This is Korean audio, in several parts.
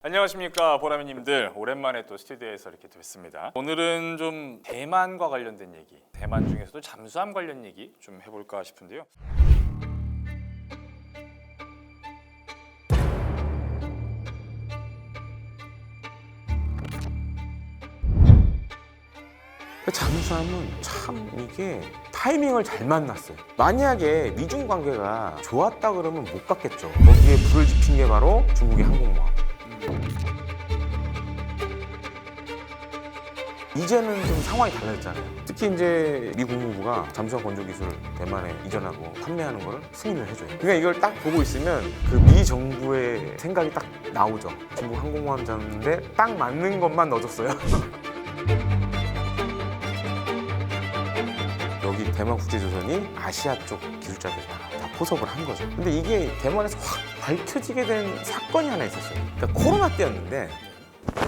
안녕하십니까 보라매님들, 오랜만에 또 스튜디오에서 이렇게 뵙습니다. 오늘은 좀 대만과 관련된 얘기, 대만 중에서도 잠수함 관련 얘기 좀 해볼까 싶은데요. 잠수함은 참 이게 타이밍을 잘 만났어요. 만약에 미중 관계가 좋았다 그러면 못 갔겠죠. 거기에 불을 지핀 게 바로 중국의 항공모함. 이제는 좀 상황이 달라졌잖아요. 특히 이제 미 국무부가 잠수함 건조 기술을 대만에 이전하고 판매하는 거를 승인을 해줘요. 그러니까 이걸 딱 보고 있으면 그 미 정부의 생각이 딱 나오죠. 중국 항공모함 잡는데 딱 맞는 것만 넣어줬어요. 여기 대만 국제조선이 아시아 쪽 기술자들 다 포섭을 한 거죠. 근데 이게 대만에서 확 밝혀지게 된 사건이 하나 있었어요. 그러니까 코로나 때였는데.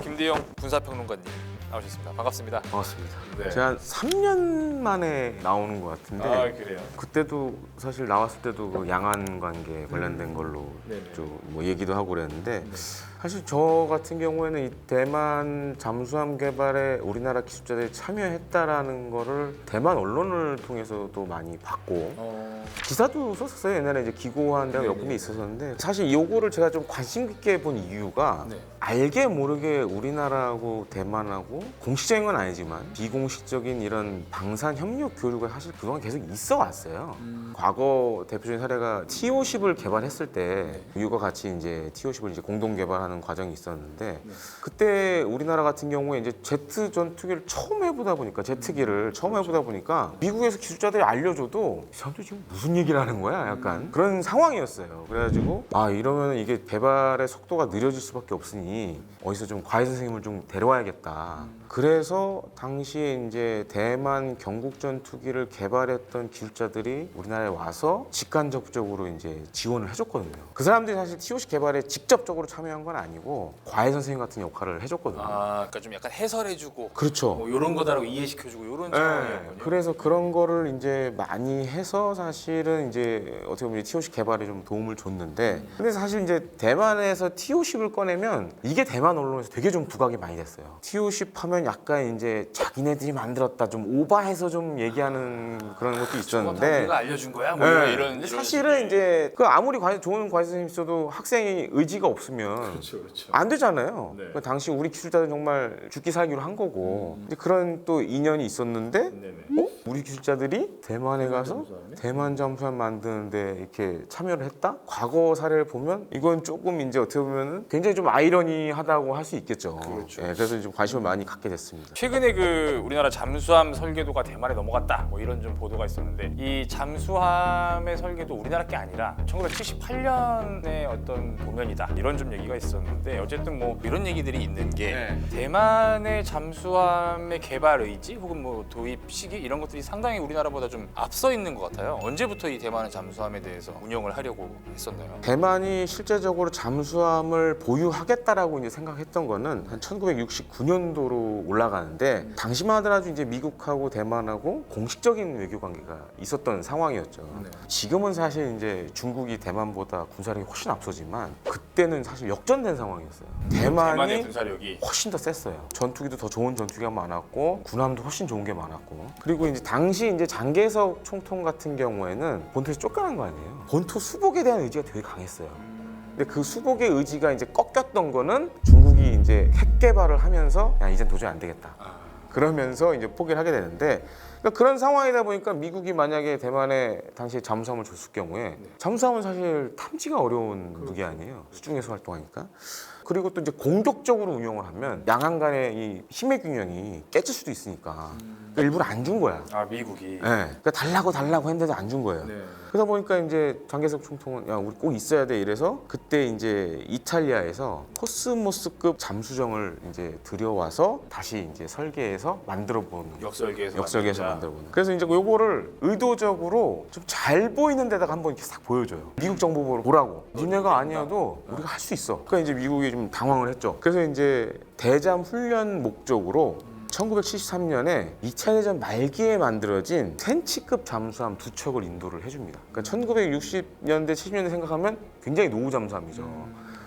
김대영 군사평론가님 나오셨습니다. 반갑습니다. 반갑습니다. 네. 제가 3년 만에 나오는 것 같은데 그래요? 그때도 사실 나왔을 때도 그 양안 관계 관련된 걸로 네네. 좀 뭐 얘기도 하고 그랬는데 사실 저 같은 경우에는 이 대만 잠수함 개발에 우리나라 기술자들이 참여했다라는 거를 대만 언론을 통해서도 많이 봤고 기사도 썼었어요. 옛날에 이제 기고한 데가 몇 군데 있었었는데 사실 요거를 제가 좀 관심 있게 본 이유가 네. 알게 모르게 우리나라하고 대만하고 공식적인 건 아니지만 비공식적인 이런 방산 협력 교류가 사실 그동안 계속 있어 왔어요. 과거 대표적인 사례가 T-50을 개발했을 때 미국과 같이 이제 T-50을 이제 공동 개발하는 과정이 있었는데 그때 우리나라 같은 경우에 이제 제트 전투기를 처음 해보다 보니까 제트기를 처음 해보다 보니까 미국에서 기술자들이 알려줘도 이 사람들 지금 무슨 얘기를 하는 거야? 약간 그런 상황이었어요. 그래가지고 아 이러면 이게 개발의 속도가 느려질 수밖에 없으니 어디서 좀 과외 선생님을 좀 데려와야겠다. 그래서 당시에 이제 대만 경국 전투기를 개발했던 기술자들이 우리나라에 와서 직간접적으로 이제 지원을 해줬거든요. 그 사람들이 사실 T-50 개발에 직접적으로 참여한 건 아니고 과외 선생님 같은 역할을 해줬거든요. 그러니까 좀 약간 해설해주고 그렇죠. 뭐 이런 거다라고 이해시켜주고 이런 네, 상황이었군요. 그래서 그런 거를 이제 많이 해서 사실은 이제 어떻게 보면 T-50 개발에 좀 도움을 줬는데 근데 사실 이제 대만에서 T-50을 꺼내면 이게 대만 언론에서 되게 좀 부각이 많이 됐어요. T-50 하면 약간 이제 자기네들이 만들었다 좀 오바해서 좀 얘기하는 그런 것도 있었는데 우리가 알려준 거야? 뭐 네, 이런 근데 사실은 이제 그 아무리 좋은 과외 선생님 있어도 학생이 의지가 없으면 그렇죠. 안 되잖아요. 네. 그 당시 우리 기술자들 정말 죽기 살기로 한 거고 이제 그런 또 인연이 있었는데 네네. 우리 기술자들이 대만에 가서 대만 잠수함 만드는데 이렇게 참여를 했다? 과거 사례를 보면 이건 조금 이제 어떻게 보면 굉장히 좀 아이러니하다고 할 수 있겠죠. 그렇죠. 예, 그래서 좀 관심을 많이 갖게 됐습니다. 최근에 그 우리나라 잠수함 설계도가 대만에 넘어갔다 뭐 이런 좀 보도가 있었는데 이 잠수함의 설계도 우리나라 게 아니라 1978년의 어떤 도면이다 이런 좀 얘기가 있었는데 어쨌든 뭐 이런 얘기들이 있는 게 대만의 잠수함의 개발 의지 혹은 뭐 도입 시기 이런 것들이 상당히 우리나라보다 좀 앞서 있는 것 같아요. 언제부터 이 대만의 잠수함에 대해서 운영을 하려고 했었나요? 대만이 실제적으로 잠수함을 보유하겠다라고 이제 생각했던 거는 한 1969년도로 올라가는데 당시만 하더라도 이제 미국하고 대만하고 공식적인 외교 관계가 있었던 상황이었죠. 지금은 사실 이제 중국이 대만보다 군사력이 훨씬 앞서지만 그때는 사실 역전된 상황이었어요. 대만의 대만이 군사력이 훨씬 더 셌어요. 전투기도 더 좋은 전투기가 많았고 군함도 훨씬 좋은 게 많았고 그리고 이제 당시 이제 장개석 총통 같은 경우에는 본토에서 쫓겨난 거 아니에요. 본토 수복에 대한 의지가 되게 강했어요. 근데 그 수복의 의지가 이제 꺾였던 거는 중국이 이제 핵 개발을 하면서 야 이젠 도저히 안 되겠다. 그러면서 이제 포기를 하게 되는데 그러니까 그런 상황이다 보니까 미국이 만약에 대만에 당시에 잠수함을 줬을 경우에 잠수함은 사실 탐지가 어려운 무기 아니에요. 수중에서 활동하니까. 그리고 또 이제 공격적으로 운용을 하면 양안 간의 이 힘의 균형이 깨질 수도 있으니까 그러니까 일부러 안 준 거야. 미국이 그러니까 달라고 했는데도 안 준 거예요. 그러다 보니까 이제 장개석 총통은 야 우리 꼭 있어야 돼 이래서 그때 이제 이탈리아에서 코스모스급 잠수정을 이제 들여와서 다시 이제 설계해서 만들어 보는 역설계에서 만들어 보는. 그래서 이제 요거를 의도적으로 좀 잘 보이는 데다가 한번 이렇게 싹 보여줘요. 미국 정보를 보라고. 니네가 아니어도 우리가 할 수 있어. 그러니까 이제 미국이 좀 당황을 했죠. 그래서 이제 대잠 훈련 목적으로 1973년에 2차 대전 말기에 만들어진 센치급 잠수함 2척을 인도를 해줍니다. 그러니까 1960년대, 70년대 생각하면 굉장히 노후 잠수함이죠.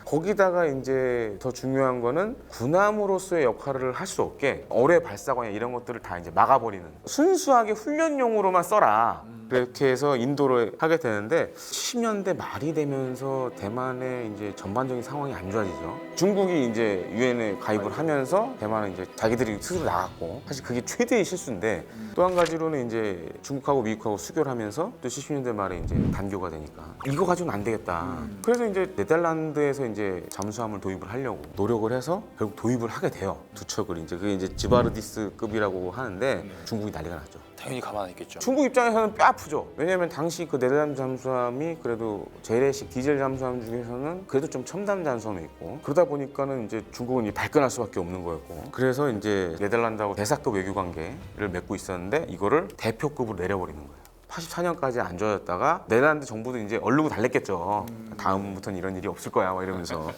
거기다가 이제 더 중요한 거는 군함으로서의 역할을 할 수 없게 어뢰 발사관이나 이런 것들을 다 이제 막아버리는, 순수하게 훈련용으로만 써라. 그렇게 해서 인도를 하게 되는데 70년대 말이 되면서 대만의 이제 전반적인 상황이 안 좋아지죠. 중국이 이제 유엔에 가입을 하면서 대만은 이제 자기들이 스스로 나갔고, 사실 그게 최대의 실수인데, 또 한 가지로는 이제 중국하고 미국하고 수교를 하면서 또 70년대 말에 이제 단교가 되니까 이거 가지고는 안 되겠다. 그래서 이제 네덜란드에서 이제 잠수함을 도입을 하려고 노력을 해서 결국 도입을 하게 돼요. 두 척을 이제 그게 이제 지바르디스급이라고 하는데 중국이 난리가 났죠. 당연히 가만 안 있겠죠. 중국 입장에서는 뼈 아프죠. 왜냐하면 당시 그 네덜란드 잠수함이 그래도 재래식 디젤 잠수함 중에서는 그래도 좀 첨단 잠수함이 있고, 그러다 보니까는 이제 중국은 발끈할 수밖에 없는 거였고, 그래서 이제 네덜란드하고 대사급 외교 관계를 맺고 있었는데 이거를 대표급으로 내려버리는 거예요. 84년까지 안 좋아졌다가 네덜란드 정부도 이제 얼르고 달랬겠죠. 다음부터는 이런 일이 없을 거야 막 이러면서.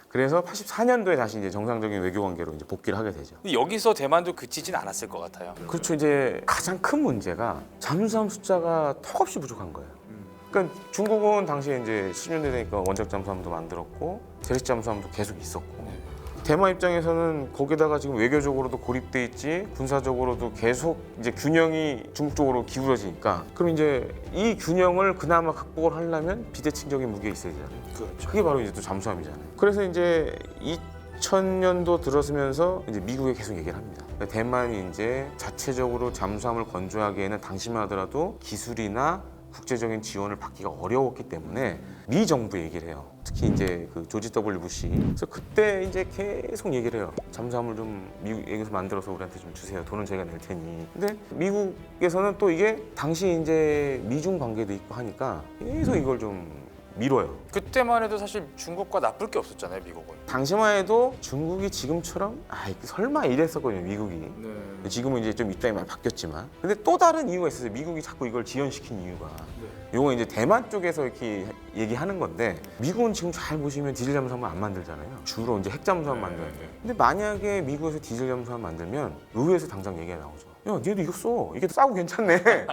그래서 84년도에 다시 이제 정상적인 외교 관계로 이제 복귀를 하게 되죠. 근데 여기서 대만도 그치진 않았을 것 같아요. 그렇죠. 이제 가장 큰 문제가 잠수함 숫자가 턱없이 부족한 거예요. 그러니까 중국은 당시에 이제 10년대 되니까 원작 잠수함도 만들었고 재래식 잠수함도 계속 있었고, 대만 입장에서는 거기다가 지금 외교적으로도 고립돼 있지, 군사적으로도 계속 이제 균형이 중국 쪽으로 기울어지니까, 그럼 이제 이 균형을 그나마 극복을 하려면 비대칭적인 무기가 있어야 되잖아요. 그렇죠. 그게 바로 이제 또 잠수함이잖아요. 그래서 이제 2000년도 들어서면서 이제 미국에 계속 얘기를 합니다. 그러니까 대만이 이제 자체적으로 잠수함을 건조하기에는 당시만 하더라도 기술이나 국제적인 지원을 받기가 어려웠기 때문에 미 정부 얘기를 해요. 특히 이제 그 조지 W 부시. 그래서 그때 이제 계속 얘기를 해요. 잠수함을 좀 미국에서 만들어서 우리한테 좀 주세요. 돈은 저희가 낼 테니. 근데 미국에서는 또 이게 당시 이제 미중 관계도 있고 하니까 계속 이걸 좀 미뤄요. 그때만 해도 사실 중국과 나쁠 게 없었잖아요, 미국은. 당시만 해도 중국이 지금처럼 설마 이랬었거든요, 미국이. 네. 지금은 이제 좀 입장이 많이 바뀌었지만, 근데 또 다른 이유가 있었어요. 미국이 자꾸 이걸 지연시킨 이유가. 요거 이제 대만 쪽에서 이렇게 얘기하는 건데, 미국은 지금 잘 보시면 디젤 잠수함을 안 만들잖아요. 주로 이제 핵 잠수함 만들어요. 근데 만약에 미국에서 디젤 잠수함 만들면 의회에서 당장 얘기가 나오죠. 야, 니네도 이거 써. 이게 싸고 괜찮네.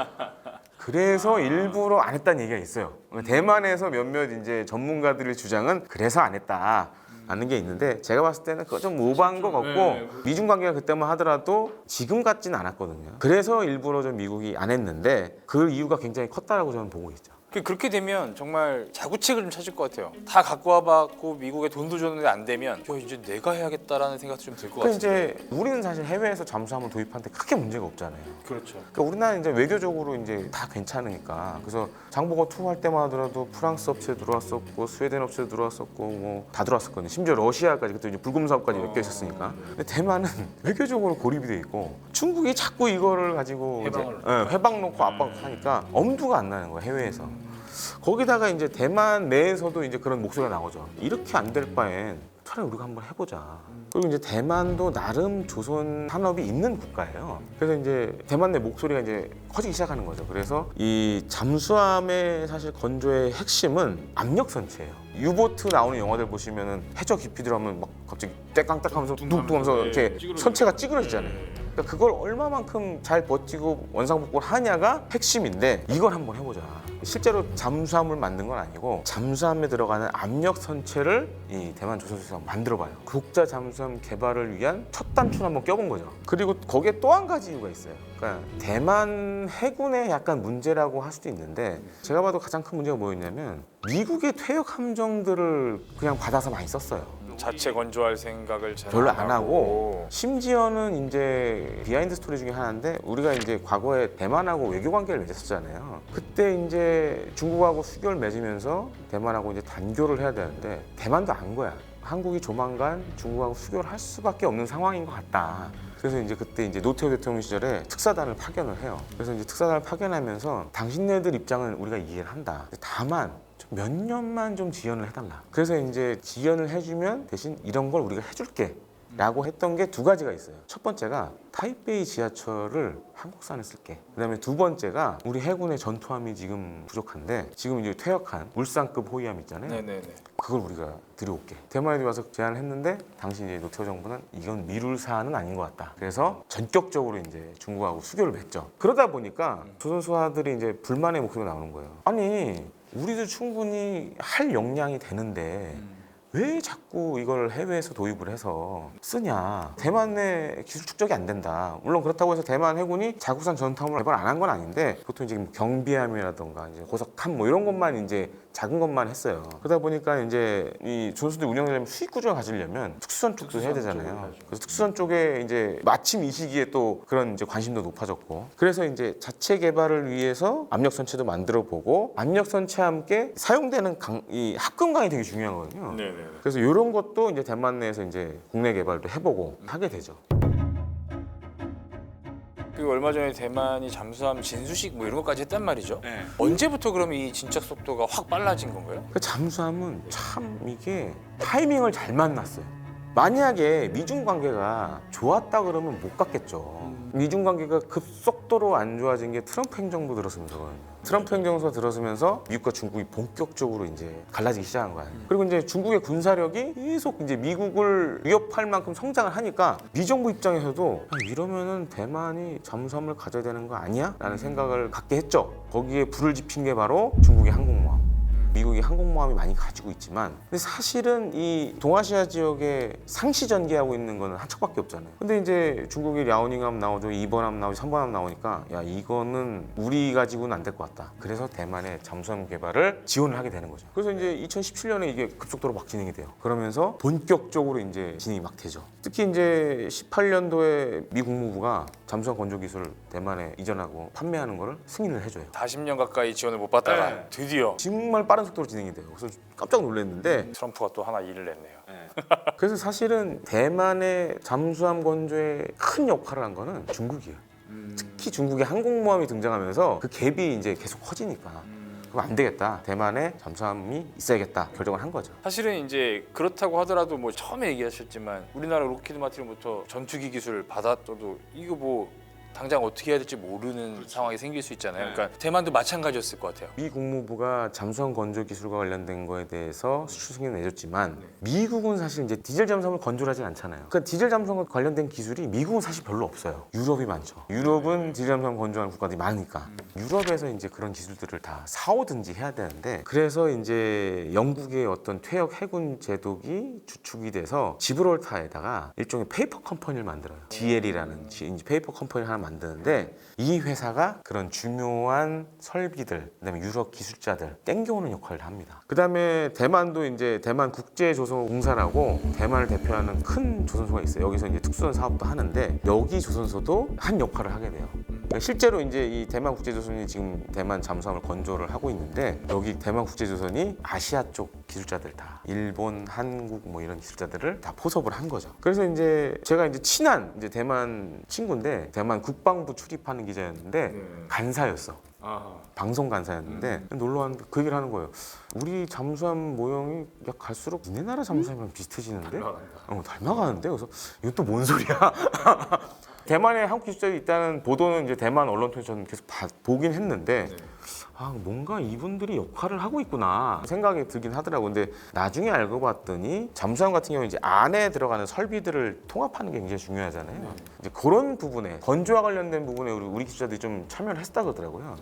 그래서 일부러 안 했다는 얘기가 있어요. 대만에서 몇몇 이제 전문가들의 주장은 그래서 안 했다. 라는 게 있는데, 제가 봤을 때는 그거 좀 오버한 것 같고, 미중 관계가 그때만 하더라도 지금 같지는 않았거든요. 그래서 일부러 좀 미국이 안 했는데 그 이유가 굉장히 컸다라고 저는 보고 있죠. 그렇게 되면 정말 자구책을 좀 찾을 것 같아요. 다 갖고 와봤고 미국에 돈도 줬는데 안 되면 이제 내가 해야겠다라는 생각도 좀 들 것 같아요. 이제 우리는 사실 해외에서 잠수함을 도입하는데 크게 문제가 없잖아요. 그렇죠. 그러니까 우리나라는 이제 외교적으로 이제 다 괜찮으니까, 그래서 장보고 투어할 때만 하더라도 프랑스 업체 들어왔었고 스웨덴 업체 들어왔었고 뭐 다 들어왔었거든요. 심지어 러시아까지, 그때 이제 불금 사업까지 엮여 있었으니까. 근데 대만은 외교적으로 고립이 돼 있고, 중국이 자꾸 이거를 가지고 회방 놓고 압박하니까 엄두가 안 나는 거야, 해외에서. 거기다가 이제 대만 내에서도 이제 그런 목소리가 나오죠. 이렇게 안 될 바엔 차라리 우리가 한번 해보자. 그리고 이제 대만도 나름 조선 산업이 있는 국가예요. 그래서 이제 대만 내 목소리가 이제 커지기 시작하는 거죠. 그래서 이 잠수함의 사실 건조의 핵심은 압력 선체예요. 유보트 나오는 영화들 보시면은 해저 깊이 들어가면 막 갑자기 떼깡떼깡하면서 뚝뚝하면서 이렇게 선체가 찌그러지잖아요. 그러니까 그걸 얼마만큼 잘 버티고 원상복구를 하냐가 핵심인데, 이걸 한번 해보자. 실제로 잠수함을 만든 건 아니고 잠수함에 들어가는 압력 선체를 이 대만 조선소에서 만들어봐요. 국자 잠수함 개발을 위한 첫 단추를 한번 껴본 거죠. 그리고 거기에 또 한 가지 이유가 있어요. 그러니까 대만 해군의 약간 문제라고 할 수도 있는데, 제가 봐도 가장 큰 문제가 뭐였냐면 미국의 퇴역 함정들을 그냥 받아서 많이 썼어요. 자체 건조할 생각을 잘 별로 안 하고, 심지어는 이제 비하인드 스토리 중에 하나인데, 우리가 이제 과거에 대만하고 외교 관계를 맺었잖아요. 그때 이제 중국하고 수교를 맺으면서 대만하고 이제 단교를 해야 되는데 대만도 안 거야. 한국이 조만간 중국하고 수교를 할 수밖에 없는 상황인 것 같다. 그래서 이제 그때 이제 노태우 대통령 시절에 특사단을 파견을 해요. 그래서 이제 특사단을 파견하면서 당신네들 입장은 우리가 이해를 한다. 다만 몇 년만 좀 지연을 해달라. 그래서 이제 지연을 해주면 대신 이런 걸 우리가 해줄게 라고 했던 게 두 가지가 있어요. 첫 번째가 타이베이 지하철을 한국산에 쓸게. 그다음에 두 번째가 우리 해군의 전투함이 지금 부족한데 지금 이제 퇴역한 울산급 호위함 있잖아요. 네네네. 그걸 우리가 들여올게. 대만에 와서 제안을 했는데 당시 이제 노태우 정부는 이건 미룰 사안은 아닌 것 같다. 그래서 전격적으로 이제 중국하고 수교를 맺죠. 그러다 보니까 조선 수하들이 이제 불만의 목소리가 나오는 거예요. 아니 우리도 충분히 할 역량이 되는데 왜 자꾸 이걸 해외에서 도입을 해서 쓰냐. 대만 내 기술 축적이 안 된다. 물론 그렇다고 해서 대만 해군이 자국산 전투함을 개발 안 한 건 아닌데 보통 이제 뭐 경비함이라던가 이제 고석함 뭐 이런 것만 이제 작은 것만 했어요. 그러다 보니까 이제 이 조선소들이 운영하려면 수익 구조를 가지려면 특수선 쪽도 해야 되잖아요. 그래서 특수선 쪽에 이제 마침 이 시기에 또 그런 이제 관심도 높아졌고, 그래서 이제 자체 개발을 위해서 압력 선체도 만들어 보고 압력 선체와 함께 사용되는 이 합금강이 되게 중요하거든요. 네네. 그래서 이런 것도 이제 대만 내에서 이제 국내 개발도 해보고 하게 되죠. 그리고 얼마 전에 대만이 잠수함 진수식 뭐 이런 것까지 했단 말이죠. 네. 언제부터 그럼 이 진척 속도가 확 빨라진 건가요? 그 잠수함은 참 이게 타이밍을 잘 만났어요. 만약에 미중 관계가 좋았다 그러면 못 갔겠죠. 미중 관계가 급속도로 안 좋아진 게 트럼프 행정부 들어서면서거든요. 트럼프 행정부가 들어서면서 미국과 중국이 본격적으로 이제 갈라지기 시작한 거예요. 그리고 이제 중국의 군사력이 계속 이제 미국을 위협할 만큼 성장을 하니까 미정부 입장에서도 야, 이러면은 대만이 잠수함을 가져야 되는 거 아니야? 라는 생각을 갖게 했죠. 거기에 불을 지핀 게 바로 중국의 항공모함. 미국이 항공모함이 많이 가지고 있지만 근데 사실은 이 동아시아 지역에 상시 전개하고 있는 거는 한 척밖에 없잖아요. 근데 이제 중국이 랴오닝함 나오죠, 2번함 나오죠, 3번함 나오니까 야 이거는 우리 가지고는 안 될 것 같다. 그래서 대만의 잠수함 개발을 지원을 하게 되는 거죠. 그래서 이제 2017년에 이게 급속도로 막 진행이 돼요. 그러면서 본격적으로 이제 진행이 막 되죠. 특히 이제 18년도에 미 국무부가 잠수함 건조 기술을 대만에 이전하고 판매하는 거를 승인을 해줘요. 40년 가까이 지원을 못 받다가 네. 드디어 정말 빠른 속도로 진행이 돼요. 그래서 깜짝 놀랐는데 트럼프가 또 하나 일을 냈네요. 그래서 사실은 대만의 잠수함 건조에 큰 역할을 한 거는 중국이에요. 특히 중국의 항공모함이 등장하면서 그 갭이 이제 계속 커지니까 그럼 안 되겠다. 대만에 잠수함이 있어야겠다. 결정을 한 거죠. 사실은 이제 그렇다고 하더라도 뭐 처음에 얘기하셨지만 우리나라 로키드 마틴부터 전투기 기술 받았어도 이거 뭐 당장 어떻게 해야 될지 모르는 상황이 생길 수 있잖아요. 그러니까 대만도 마찬가지였을 것 같아요. 미 국무부가 잠수함 건조 기술과 관련된 거에 대해서 수출 승인을 내줬지만 미국은 사실 이제 디젤 잠수함을 건조를 하진 않잖아요. 그러니까 디젤 잠수함과 관련된 기술이 미국은 사실 별로 없어요. 유럽이 많죠. 유럽은 디젤 잠수함 건조하는 국가들이 많으니까 유럽에서 이제 그런 기술들을 다 사오든지 해야 되는데 그래서 이제 영국의 어떤 퇴역 해군 제독이 주축이 돼서 지브롤타에다가 일종의 페이퍼 컴퍼니를 만들어요. GL이라는 페이퍼 컴퍼니 하나 만드는데 이 회사가 그런 중요한 설비들, 그다음에 유럽 기술자들 땡겨오는 역할을 합니다. 그다음에 대만도 이제 대만 국제조선공사라고 대만을 대표하는 큰 조선소가 있어요. 여기서 이제 특수선 사업도 하는데 여기 조선소도 한 역할을 하게 돼요. 실제로 이제 이 대만 국제조선이 지금 대만 잠수함을 건조를 하고 있는데 여기 대만 국제조선이 아시아 쪽 기술자들 다 일본, 한국 뭐 이런 기술자들을 다 포섭을 한 거죠. 그래서 이제 제가 이제 친한 이제 대만 친구인데 대만 국방부 출입하는 기자였는데 간사였어. 방송 간사였는데 놀러 왔는데 그 얘기를 하는 거예요. 우리 잠수함 모형이 야 갈수록 니네 나라 잠수함이랑 비슷해지는데? 닮아가는데? 그래서 이건 또 뭔 소리야? 대만에 한국 기술자들이 있다는 보도는 이제 대만 언론 통해서 저는 계속 보긴 했는데 아 뭔가 이분들이 역할을 하고 있구나 생각이 들긴 하더라고요. 근데 나중에 알고 봤더니 잠수함 같은 경우는 이제 안에 들어가는 설비들을 통합하는 게 굉장히 중요하잖아요. 이제 그런 부분에 건조와 관련된 부분에 우리 기술자들이 좀 참여를 했다 그러더라고요.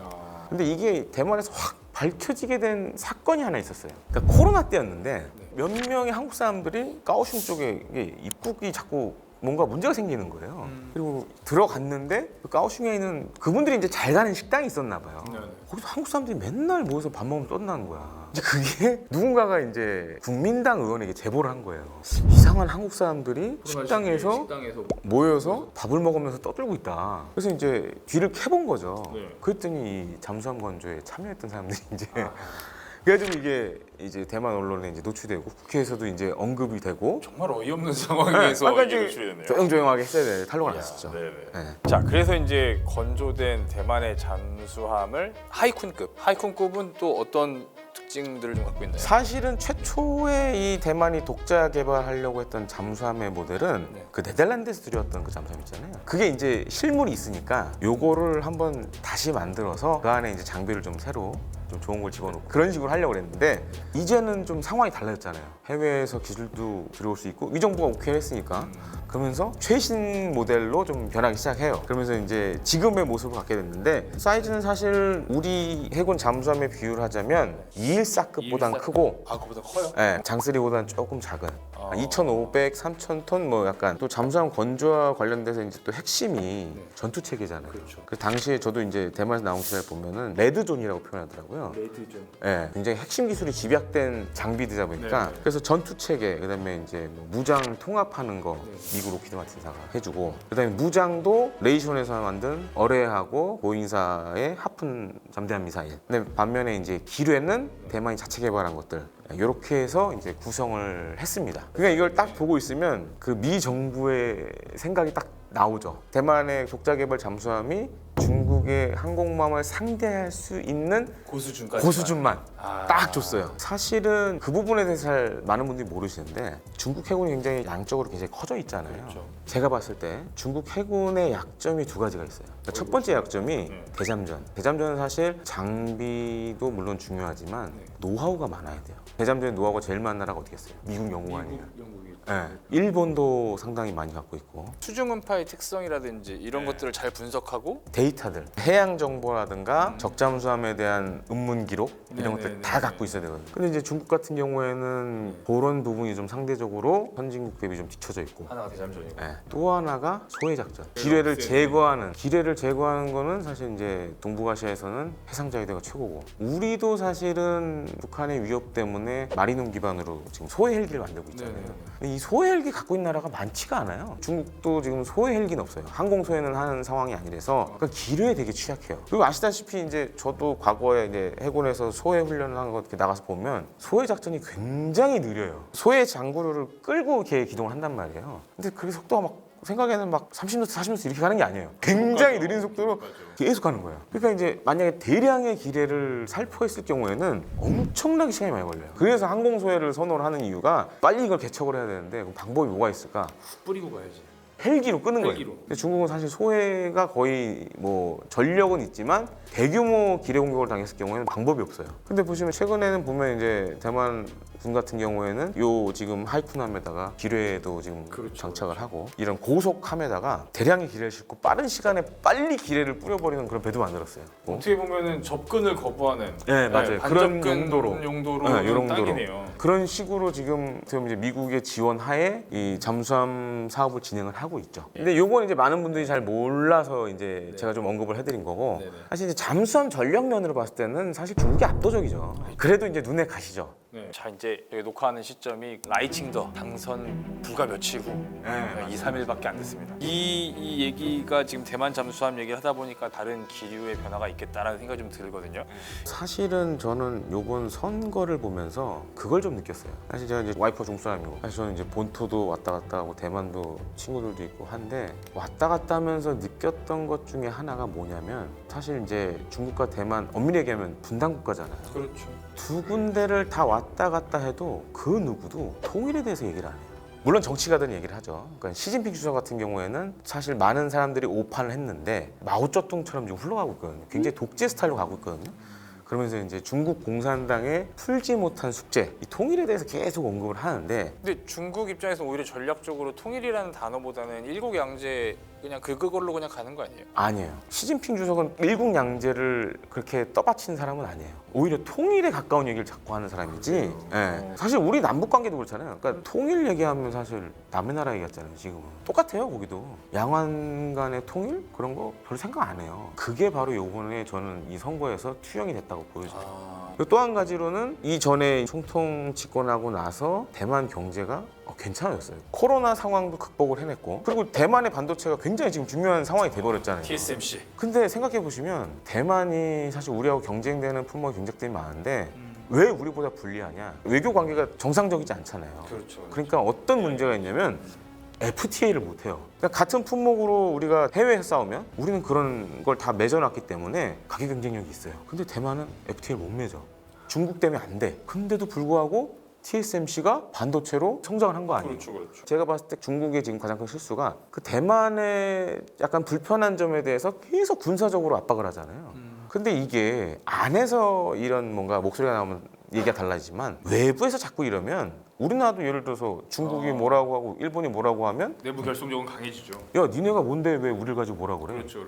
근데 이게 대만에서 확 밝혀지게 된 사건이 하나 있었어요. 그러니까 코로나 때였는데 몇 명의 한국 사람들이 까오슝 쪽에 이게 입국이 자꾸 뭔가 문제가 생기는 거예요. 그리고 들어갔는데 그 까오슝에 있는 그분들이 이제 잘 가는 식당이 있었나 봐요. 거기서 한국 사람들이 맨날 모여서 밥 먹으면 떠나는 거야. 이제 그게 누군가가 이제 국민당 의원에게 제보를 한 거예요. 이상한 한국 사람들이 식당에서 모여서 밥을 먹으면서 떠들고 있다. 그래서 이제 뒤를 캐본 거죠. 그랬더니 이 잠수함 건조에 참여했던 사람들이 이제 그래가지고 이게 이제 대만 언론에 이제 노출되고 국회에서도 이제 언급이 되고 정말 어이없는 상황에서 이게 노출이 됐네요. 조용조용하게 했어야 돼 탈로가 났었죠. 네. 자, 그래서 이제 건조된 대만의 잠수함을 하이쿤급은 또 어떤 특징들을 좀 갖고 있나요? 사실은 최초의 이 대만이 독자 개발하려고 했던 잠수함의 모델은 그 네덜란드에서 들여왔던 그 잠수함 있잖아요. 그게 이제 실물이 있으니까 요거를 한번 다시 만들어서 그 안에 이제 장비를 좀 새로 좀 좋은 걸 집어넣고 그런 식으로 하려고 했는데 이제는 좀 상황이 달라졌잖아요. 해외에서 기술도 들어올 수 있고 위정부가 오케이 했으니까 그러면서 최신 모델로 좀 변하기 시작해요. 그러면서 이제 지금의 모습을 갖게 됐는데 사이즈는 사실 우리 해군 잠수함에 비유를 하자면 214급보단 크고 아, 그보다 커요? 네, 장쓰리보다는 조금 작은 2,500, 3,000톤 뭐 약간 또 잠수함 건조와 관련돼서 이제 또 핵심이 전투 체계잖아요. 그렇죠. 그 당시에 저도 이제 대만에서 나온 기사를 보면은 레드존이라고 표현하더라고요. 레드존. 네, 굉장히 핵심 기술이 집약된 장비들이다 보니까 그래서 전투 체계 그다음에 이제 뭐 무장 통합하는 거 미국 로키드 마틴사가 해주고 그다음에 무장도 레이션에서 만든 어뢰하고 보잉사의 하푼 잠대함 미사일. 근데 반면에 이제 기뢰는 대만이 자체 개발한 것들. 이렇게 해서 이제 구성을 했습니다. 그러니까 이걸 딱 보고 있으면 그 미 정부의 생각이 딱 나오죠. 대만의 독자 개발 잠수함이 중국의 항공모함을 상대할 수 있는 고수준만 딱 줬어요. 사실은 그 부분에 대해서 잘 많은 분들이 모르시는데 중국 해군이 굉장히 양적으로 굉장히 커져 있잖아요. 그렇죠. 제가 봤을 때 중국 해군의 약점이 두 가지가 있어요. 그러니까 첫 번째 약점이 대잠전. 대잠전은 사실 장비도 물론 중요하지만 노하우가 많아야 돼요. 대잠전의 노하우가 제일 많은 나라가 어디겠어요? 미국, 영국 아니에요? 네. 일본도 상당히 많이 갖고 있고 수중음파의 특성이라든지 이런 것들을 잘 분석하고 데이터들 해양 정보라든가 적잠수함에 대한 음문 기록 이런 것들 네네네. 다 갖고 있어야 되거든요. 근데 이제 중국 같은 경우에는 그런 부분이 좀 상대적으로 선진국 대비 좀 뒤쳐져 있고 하나가 대잠전이고 네. 또 하나가 소해 작전. 기뢰를 제거하는 거는 사실 이제 동북아시아에서는 해상자위대가 최고고 우리도 사실은 북한의 위협 때문에 마리눔 기반으로 지금 소해 헬기를 만들고 있잖아요. 근데 이 소해 헬기 갖고 있는 나라가 많지가 않아요. 중국도 지금 소해 헬기는 없어요. 항공 소해는 하는 상황이 아니라서 그러니까 기뢰에 되게 취약해요. 그리고 아시다시피 이제 저도 과거에 이제 해군에서 소해 훈련을 한 거 이렇게 나가서 보면 소해 작전이 굉장히 느려요. 소해 장구를 끌고 이렇게 기동을 한단 말이에요. 근데 그 속도가 막 생각에는 막 30노트, 40노트 이렇게 가는 게 아니에요. 굉장히 느린 속도로 계속 가는 거예요. 그러니까 이제 만약에 대량의 기뢰를 살포했을 경우에는 엄청나게 시간이 많이 걸려요. 그래서 항공소해를 선호를 하는 이유가 빨리 이걸 개척을 해야 되는데 그럼 방법이 뭐가 있을까? 뿌리고 가야지. 헬기로 끄는 거예요. 근데 중국은 사실 소해가 거의 뭐 전력은 있지만 대규모 기뢰 공격을 당했을 경우에는 방법이 없어요. 근데 보시면 최근에는 보면 이제 대만 군 같은 경우에는 요 지금 하이쿠남에다가 기뢰도 지금 장착을 하고 이런 고속함에다가 대량의 기뢰를 싣고 빠른 시간에 빨리 기뢰를 뿌려버리는 그런 배도 만들었어요. 어떻게 보면은 접근을 거부하는 네, 맞아요. 그런 용도로 네, 요런 딱이네요. 그런 식으로 지금 이제 미국의 지원 하에 이 잠수함 사업을 진행을 하고 있죠. 근데 요건 이제 많은 분들이 잘 몰라서 이제 제가 좀 언급을 해드린 거고 사실 이제 잠수함 전력면으로 봤을 때는 사실 중국이 압도적이죠. 그래도 이제 눈에 가시죠. 네. 자 이제 여기 녹화하는 시점이 라이칭더 당선 불과 며칠이고 2, 3일밖에 안 됐습니다. 이 얘기가 지금 대만 잠수함 얘기를 하다 보니까 다른 기류의 변화가 있겠다라는 생각이 좀 들거든요. 사실은 저는 요번 선거를 보면서 그걸 좀 느꼈어요. 사실 제가 이제 와이퍼 중사람이고 사실 저는 이제 본토도 왔다 갔다 하고 대만도 친구들도 있고 한데 왔다 갔다 하면서 느꼈던 것 중에 하나가 뭐냐면 사실 이제 중국과 대만 엄밀히 얘기하면 분단국가잖아요. 그렇죠. 두 군데를 다 왔다 갔다 해도 그 누구도 통일에 대해서 얘기를 안 해요. 물론 정치가들은 얘기를 하죠. 그러니까 시진핑 주석 같은 경우에는 사실 많은 사람들이 오판을 했는데 마오쩌둥처럼 지금 흘러가고 있거든요. 굉장히 독재 스타일로 가고 있거든요. 그러면서 이제 중국 공산당의 풀지 못한 숙제, 이 통일에 대해서 계속 언급을 하는데 근데 중국 입장에서 오히려 전략적으로 통일이라는 단어보다는 일국 양제 그냥 그걸로 그냥 가는 거 아니에요? 아니에요. 시진핑 주석은 일국양제를 그렇게 떠받치는 사람은 아니에요. 오히려 통일에 가까운 얘기를 자꾸 하는 사람이지. 예. 사실 우리 남북 관계도 그렇잖아요. 그러니까 통일 얘기하면 사실 남의 나라 얘기 같잖아요. 지금은 똑같아요. 거기도 양안 간의 통일 그런 거 별 생각 안 해요. 그게 바로 요번에 저는 이 선거에서 투영이 됐다고 보여져요. 또 한 가지로는 이전에 총통 집권하고 나서 대만 경제가 괜찮아졌어요. 코로나 상황도 극복을 해냈고 그리고 대만의 반도체가 굉장히 지금 중요한 상황이 돼버렸잖아요. TSMC. 근데 생각해 보시면 대만이 사실 우리하고 경쟁되는 품목이 굉장히 많은데 왜 우리보다 불리하냐? 외교 관계가 정상적이지 않잖아요. 그렇죠. 그러니까 어떤 문제가 있냐면 FTA를 못해요. 그러니까 같은 품목으로 우리가 해외에서 싸우면 우리는 그런 걸 다 맺어놨기 때문에 가격 경쟁력이 있어요. 근데 대만은 FTA를 못 맺어. 중국 때문에 안 돼. 근데도 불구하고 TSMC가 반도체로 성장을 한 거 아니에요? 그렇죠. 제가 봤을 때 중국의 지금 가장 큰 실수가 그 대만의 약간 불편한 점에 대해서 계속 군사적으로 압박을 하잖아요. 근데 이게 안에서 이런 뭔가 목소리가 나오면 얘기가 달라지지만 외부에서 자꾸 이러면 우리나라도 예를 들어서 중국이 뭐라고 하고 일본이 뭐라고 하면 내부 결속력은 강해지죠. 야 니네가 뭔데 왜 우리를 가지고 뭐라 그래? 그렇죠.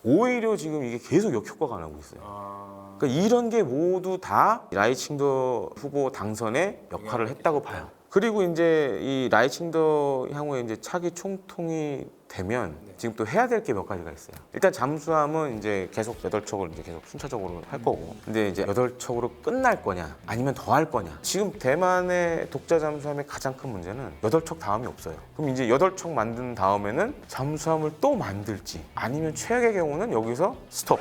오히려 지금 이게 계속 역효과가 나고 있어요. 그러니까 이런 게 모두 다 라이칭더 후보 당선에 역할을 했다고 봐요. 그리고 이제 이 라이칭더 향후에 이제 차기 총통이 되면 지금 또 해야 될 게 몇 가지가 있어요. 일단 잠수함은 이제 계속 8척을 이제 계속 순차적으로 할 거고. 근데 이제 8척으로 끝날 거냐 아니면 더 할 거냐. 지금 대만의 독자 잠수함의 가장 큰 문제는 8척 다음이 없어요. 그럼 이제 8척 만든 다음에는 잠수함을 또 만들지 아니면 최악의 경우는 여기서 스톱.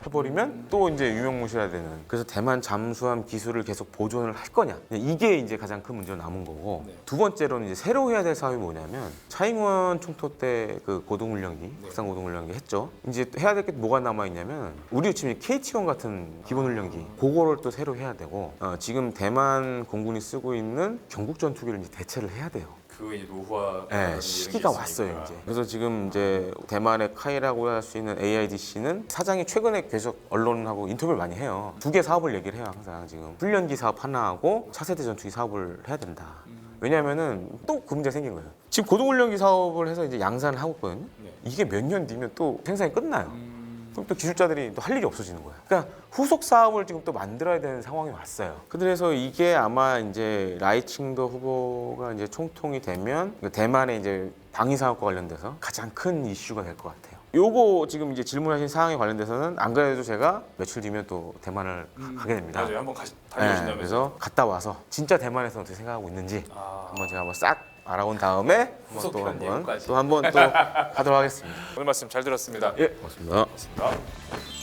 해버리면 또 이제 유명무실해야 되는. 그래서 대만 잠수함 기술을 계속 보존을 할 거냐. 이게 이제 가장 큰 문제로 남은 거고. 두 번째로는 이제 새로 해야 될 사업이 뭐냐면 차잉원 총토 때 그 고등훈련기, 국산 고등훈련기 했죠. 이제 해야 될 게 뭐가 남아 있냐면 우리 지금 KT1 같은 기본훈련기 그거를 또 새로 해야 되고 지금 대만 공군이 쓰고 있는 경국 전투기를 이제 대체를 해야 돼요. 그 이제 노후화 네, 시기가 왔어요 이제. 그래서 지금 이제 대만의 카이라고 할 수 있는 AIDC는 사장이 최근에 계속 언론하고 인터뷰를 많이 해요. 2개 사업을 얘기를 해요 항상. 지금 훈련기 사업 하나 하고 차세대 전투기 사업을 해야 된다. 왜냐하면은 또 그 문제 생긴 거예요. 지금 고등훈련기 사업을 해서 이제 양산을 하고 있거든요. 이게 몇 년 뒤면 또 생산이 끝나요. 그럼 또 기술자들이 또 할 일이 없어지는 거야. 그러니까 후속 사업을 지금 또 만들어야 되는 상황이 왔어요. 그래서 이게 아마 이제 라이칭더 후보가 이제 총통이 되면 대만의 이제 방위 사업과 관련돼서 가장 큰 이슈가 될 것 같아요. 요거 지금 이제 질문하신 사항에 관련돼서는 안 그래도 제가 며칠 뒤면 또 대만을 가게 됩니다. 맞아요. 한번 다녀오신다면서. 그래서 갔다 와서 진짜 대만에서 어떻게 생각하고 있는지 한번 제가 한번 싹 알아온 다음에 또 한번 가도록 하겠습니다. 오늘 말씀 잘 들었습니다. 예, 고맙습니다. 고맙습니다.